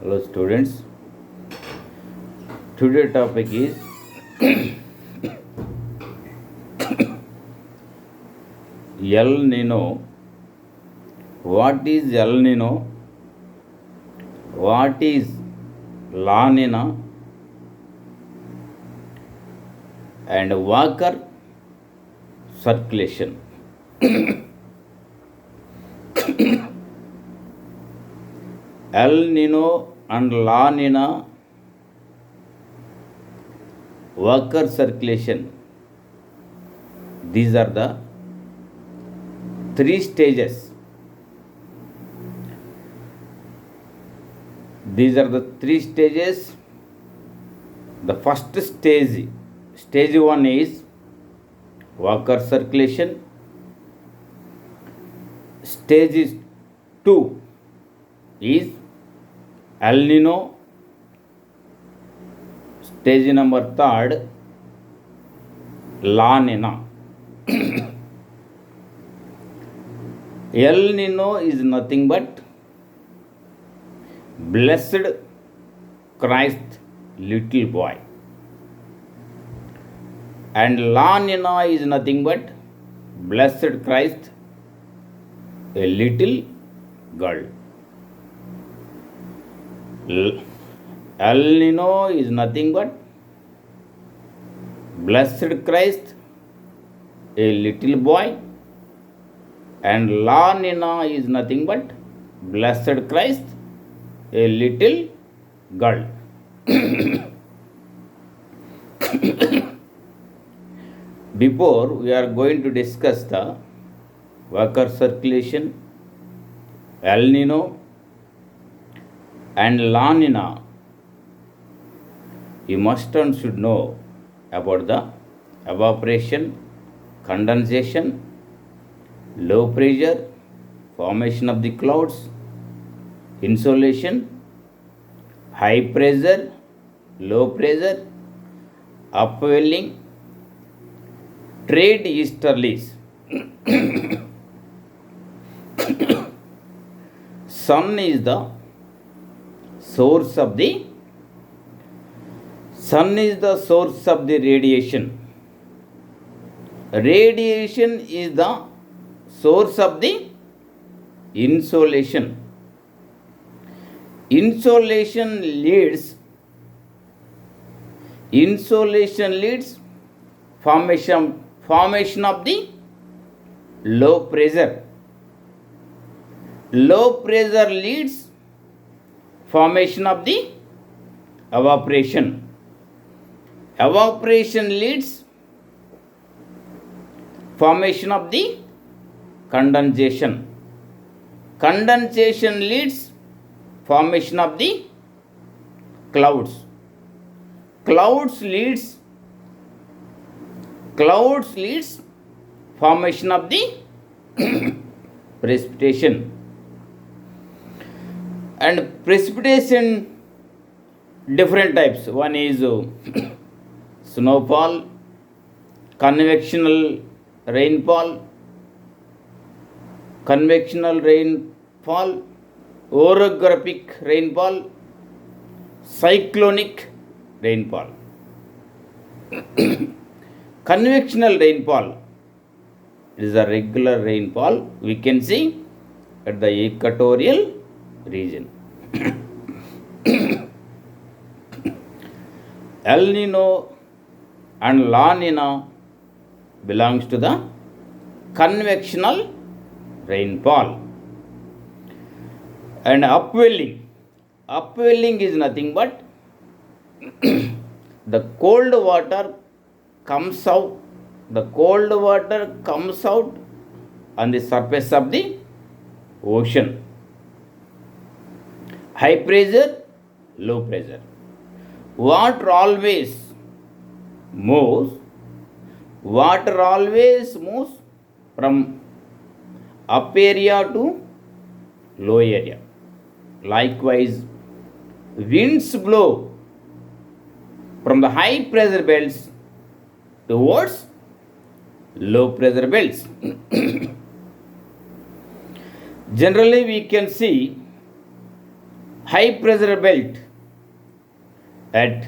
Hello students. Today topic is El Nino. What is El Nino? What is La Nina? And Walker circulation. El Nino and La Nina Walker circulation. These are the three stages. These are the three stages. The first stage 1 is Walker circulation. Stage 2 is El Nino. Stage number 3 La Nina. El Nino is nothing but blessed Christ little boy, and La Nina is nothing but blessed Christ a little girl. El Nino is nothing but blessed Christ a little boy, and La Nina is nothing but blessed Christ a little girl. Before we are going to discuss the Walker circulation, El Nino and La Nina, you must and should know about the evaporation, condensation, low pressure, formation of the clouds, insolation, high pressure, low pressure, upwelling, trade easterlies. Sun is the source of the radiation. Radiation is the source of the insolation. Insolation leads formation of the low pressure. Low pressure leads formation of the evaporation. Evaporation leads formation of the condensation. Condensation leads formation of the clouds. Clouds leads formation of the precipitation. And precipitation different types. One is snowfall, convectional rainfall, orographic rainfall, cyclonic rainfall. Convectional rainfall is a regular rainfall we can see at the equatorial region. El Nino and La Nina belongs to the convectional rainfall. And upwelling is nothing but the cold water comes out on the surface of the ocean. High pressure, low pressure. Water always moves from up area to low area. Likewise, winds blow from the high pressure belts towards low pressure belts. Generally, we can see high pressure belt at,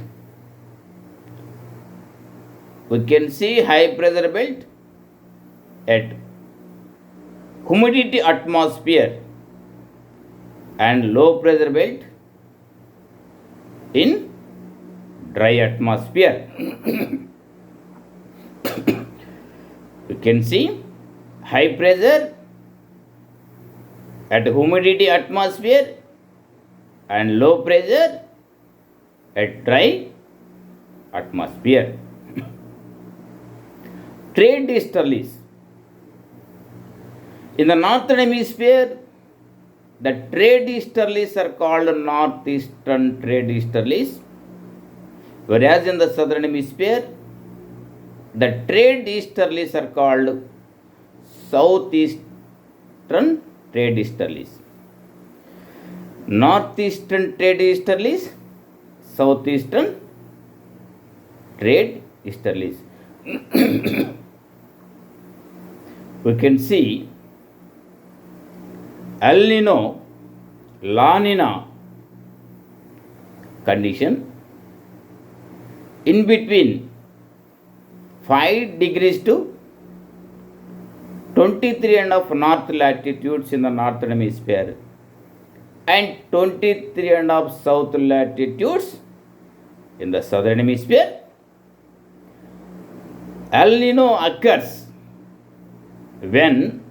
we can see high pressure belt at humidity atmosphere and low pressure belt in dry atmosphere. You can see high pressure at humidity atmosphere and low pressure at dry atmosphere. Trade easterlies. In the northern hemisphere, the trade easterlies are called northeastern trade easterlies, whereas in the southern hemisphere, the trade easterlies are called southeastern trade easterlies. Northeastern trade easterlies, southeastern trade easterlies. We can see El Nino, La Nina condition in between 5 degrees to 23 and of north latitudes in the northern hemisphere and 23 and of south latitudes in the southern hemisphere. El Nino occurs when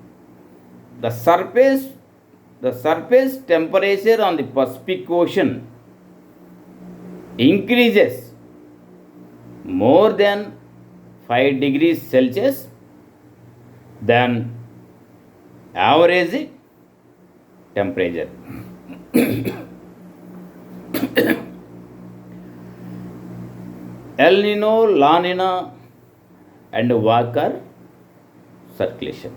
the surface temperature on the Pacific Ocean increases more than 5 degrees Celsius than average temperature. El Nino, La Nina and Walker circulation.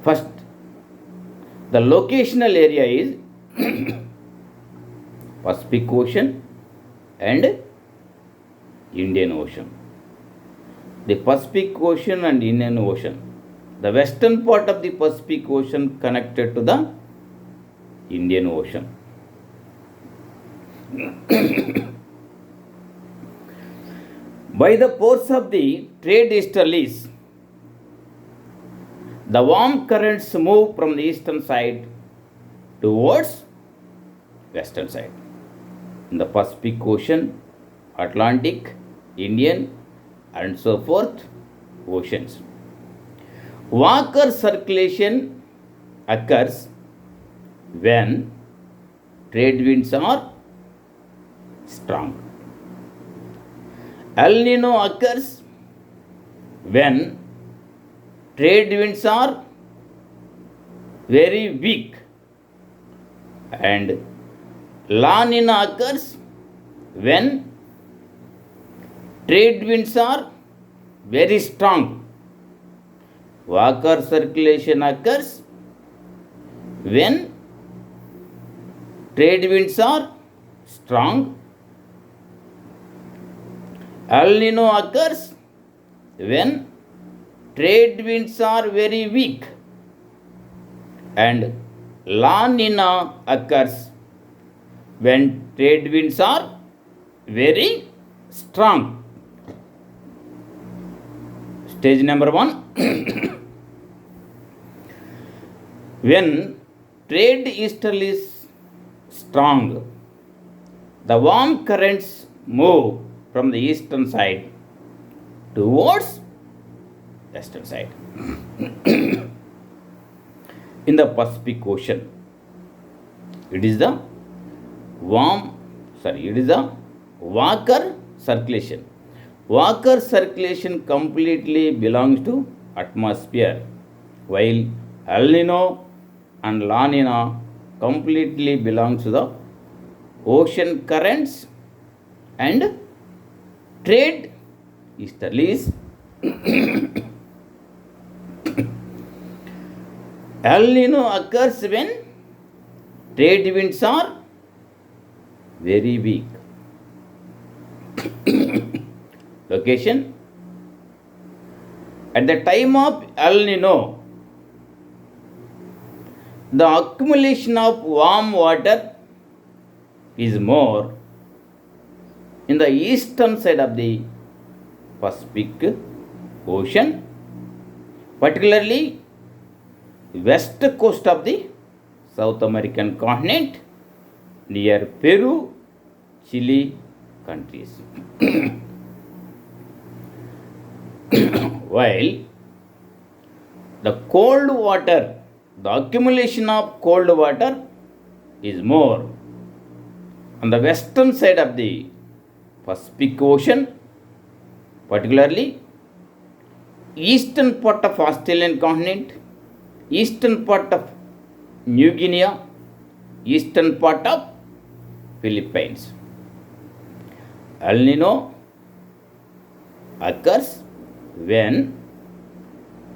First, the locational area is Pacific Ocean and Indian Ocean. The Pacific Ocean and Indian Ocean. The western part of the Pacific Ocean connected to the Indian Ocean. By the force of the trade easterlies, the warm currents move from the eastern side towards western side. In the Pacific Ocean, Atlantic, Indian and so forth oceans. Walker circulation occurs when trade winds are strong. El Nino occurs when trade winds are very weak, and La Nina occurs when trade winds are very strong. Walker circulation occurs when trade winds are strong. El Nino occurs when trade winds are very weak, and La Nina occurs when trade winds are very strong. Stage number 1. When trade easterly is strong, the warm currents move from the eastern side towards western side. In the Pacific Ocean, it is the Walker circulation. Walker circulation completely belongs to atmosphere, while El Nino and La Nina completely belongs to the ocean currents and trade easterlies. El Nino occurs when trade winds are very weak. Location: at the time of El Nino, the accumulation of warm water is more in the eastern side of the Pacific Ocean, particularly west coast of the South American continent near Peru, Chile countries. While the cold water, the accumulation of cold water is more on the western side of the Pacific Ocean, particularly eastern part of Australian continent, eastern part of New Guinea, eastern part of Philippines. El Nino occurs when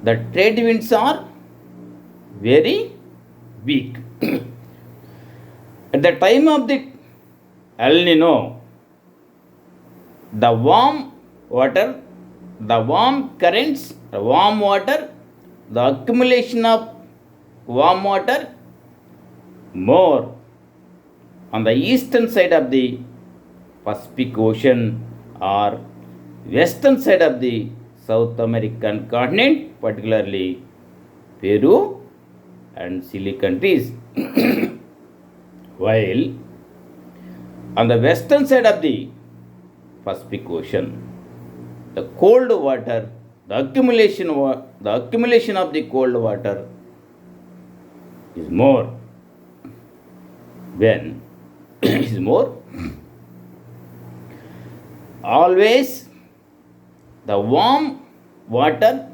the trade winds are very weak. At the time of the El Nino, the warm water, the warm currents, the warm water, the accumulation of warm water more on the eastern side of the Pacific Ocean or western side of the South American continent, particularly Peru and Chile countries. While on the western side of the Pacific Ocean, the cold water, the accumulation of the cold water is more when is more always the warm water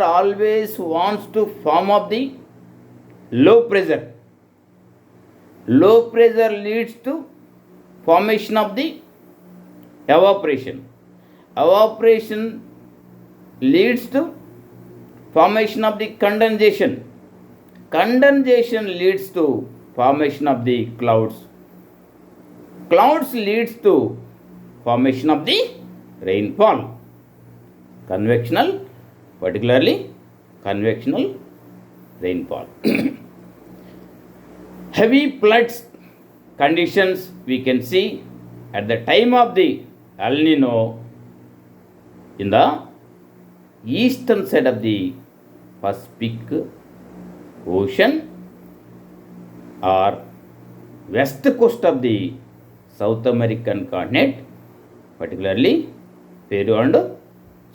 always wants to form up the low pressure. Low pressure leads to formation of the evaporation. Evaporation leads to formation of the condensation. Condensation leads to formation of the clouds. Clouds leads to formation of the rainfall. Particularly convectional rainfall. Heavy floods conditions we can see at the time of the El Nino in the eastern side of the Pacific Ocean or west coast of the South American continent, particularly Peru and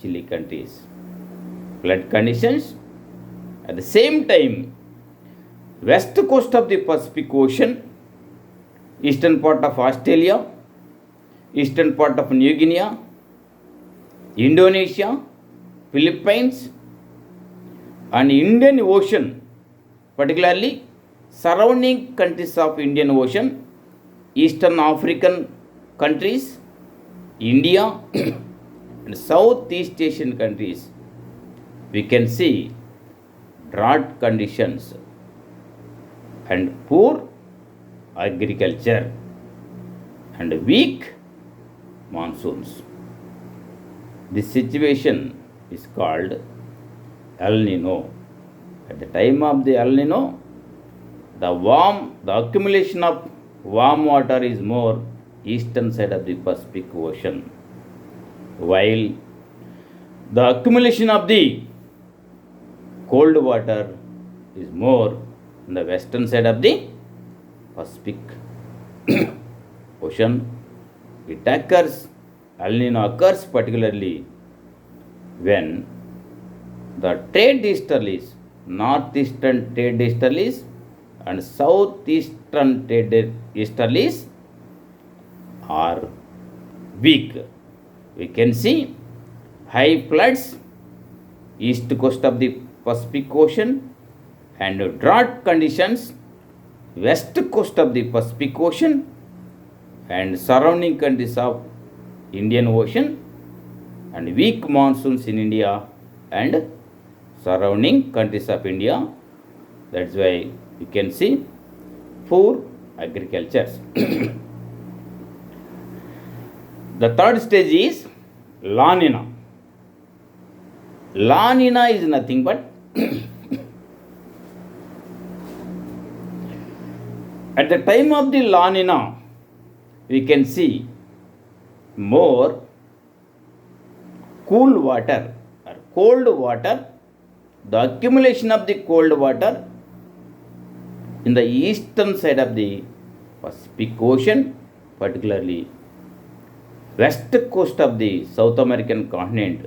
Chile countries. Flood conditions at the same time west coast of the Pacific Ocean, eastern part of Australia, eastern part of New Guinea, Indonesia, Philippines and Indian Ocean, particularly surrounding countries of Indian Ocean, Eastern African countries, India and Southeast Asian countries, we can see drought conditions and poor agriculture and weak monsoons. This situation is called El Nino. At the time of the El Nino, the accumulation of warm water is more eastern side of the Pacific Ocean, while the accumulation of the cold water is more on the western side of the Pacific Ocean. El Nino occurs particularly when the trade easterlies, northeastern trade easterlies and southeastern trade easterlies are weak. We can see high floods east coast of the Pacific Ocean and drought conditions west coast of the Pacific Ocean and surrounding countries of Indian Ocean and weak monsoons in India and surrounding countries of India. That's why you can see poor agriculture. The third stage is La Nina. La Nina is nothing but At the time of the La Nina, we can see more cool water or cold water, the accumulation of the cold water in the eastern side of the Pacific Ocean, particularly west coast of the South American continent,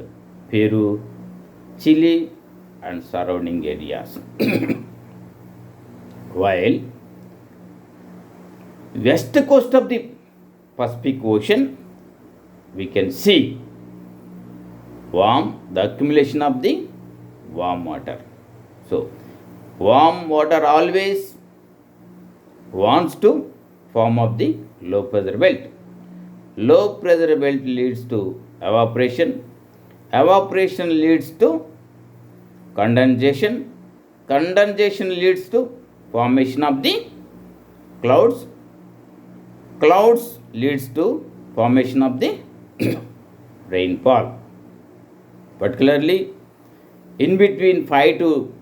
Peru, Chile, and surrounding areas. While west coast of the Pacific Ocean, we can see the accumulation of the warm water. So, warm water always wants to form of the low pressure belt. Low pressure belt leads to evaporation. Evaporation leads to condensation. Condensation leads to formation of the clouds. Clouds leads to formation of the rainfall. Particularly in between 5 to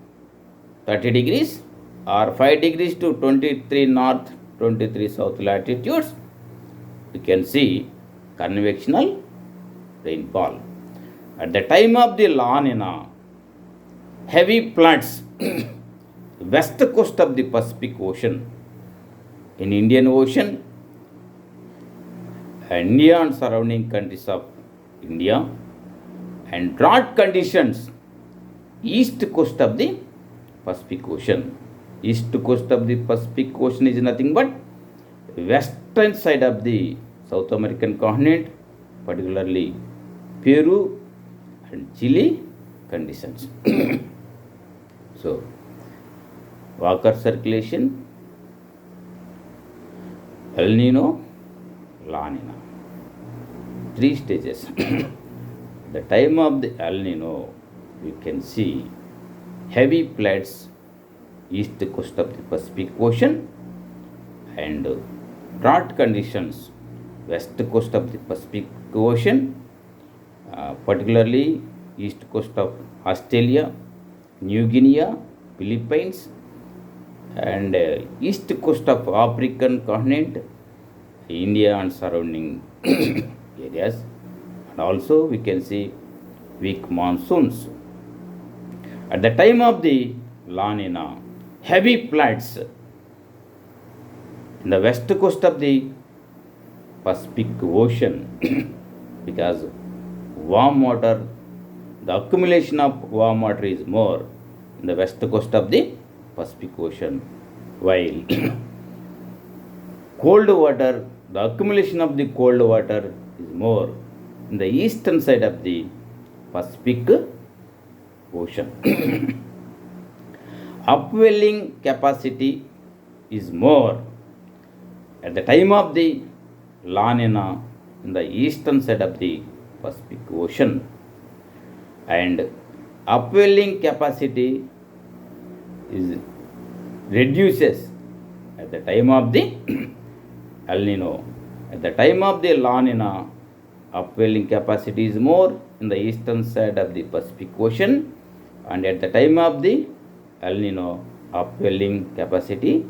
30 degrees or 5 degrees to 23 north, 23 south latitudes, you can see convectional rainfall. At the time of the La Nina, heavy floods west coast of the Pacific Ocean, in Indian Ocean, India and surrounding countries of India, and drought conditions east coast of the Pacific Ocean. East coast of the Pacific Ocean is nothing but western side of the South American continent, particularly Peru and Chile conditions. So, Walker circulation, El Nino, La Nina. 3 stages. The time of the El Nino, you can see heavy floods east coast of the Pacific Ocean and drought conditions west coast of the Pacific Ocean, particularly east coast of Australia, New Guinea, Philippines, and east coast of African continent, India and surrounding areas. And also we can see weak monsoons. At the time of the La Nina, heavy floods in the west coast of the Pacific Ocean because warm water, the accumulation of warm water is more in the west coast of the Pacific Ocean, while cold water, the accumulation of the cold water is more in the eastern side of the Pacific Ocean. Upwelling capacity is more at the time of the La Nina in the eastern side of the Pacific Ocean, and upwelling capacity is reduces at the time of the El Nino. At the time of the La Nina, upwelling capacity is more in the eastern side of the Pacific Ocean, and at the time of the El Nino, upwelling capacity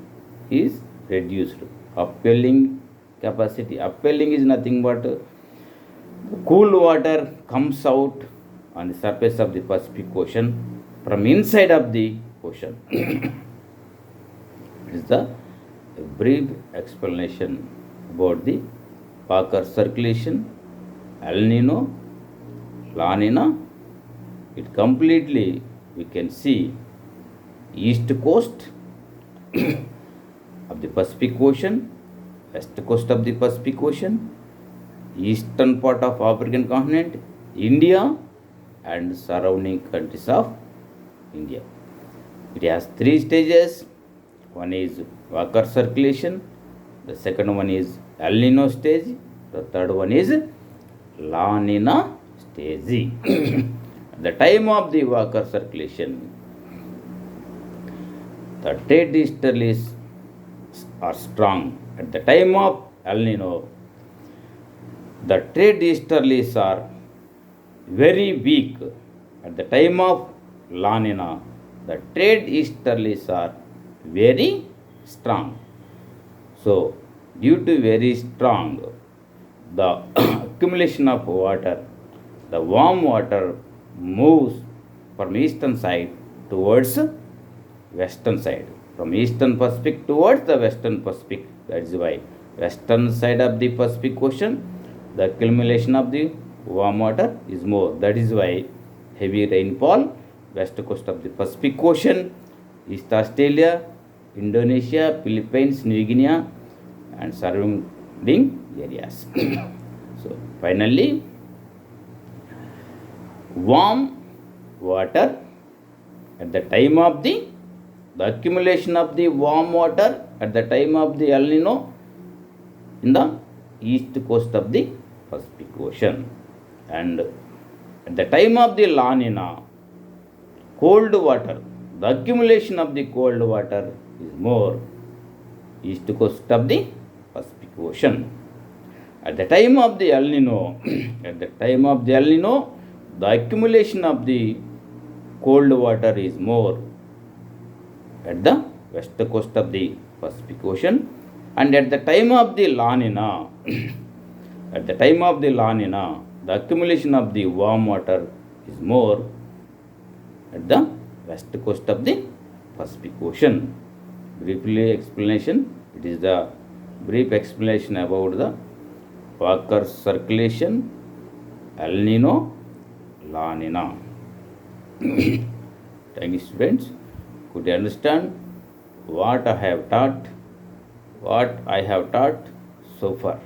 is reduced. Upwelling capacity, upwelling is nothing but cool water comes out on the surface of the Pacific Ocean from inside of the ocean. It is the brief explanation about the Walker circulation, El Nino, La Nina. It completely we can see east coast of the Pacific Ocean, west coast of the Pacific Ocean, eastern part of African continent, India, and surrounding countries of India. It has 3 stages. One is Walker circulation, the second one is El Nino stage, the third one is La Nina stage. At the time of the Walker circulation, the trade easterlies are strong. At the time of El Nino, the trade easterlies are very weak. At the time of La Nina, the trade easterlies are very strong. So, due to very strong, the accumulation of water, the warm water moves from eastern side towards western side, from eastern Pacific towards the western Pacific. That is why western side of the Pacific Ocean, the accumulation of the warm water is more. That is why heavy rainfall west coast of the Pacific Ocean, East Australia, Indonesia, Philippines, New Guinea, and surrounding areas. So finally, warm water at the time of the accumulation of the warm water at the time of the El Nino in the east coast of the Pacific Ocean, and at the time of the La Nina, cold water, the accumulation of the cold water is more east coast of the Pacific Ocean. At the time of the El Nino, at the time of the El Nino, the accumulation of the cold water is more at the west coast of the Pacific Ocean, and at the time of the La Nina, at the time of the La Nina, the accumulation of the warm water is more at the west coast of the Pacific Ocean. Briefly explanation, it is the brief explanation about the Walker's circulation, El Nino, La Nina. Thank you, students. Could you understand what I have taught so far?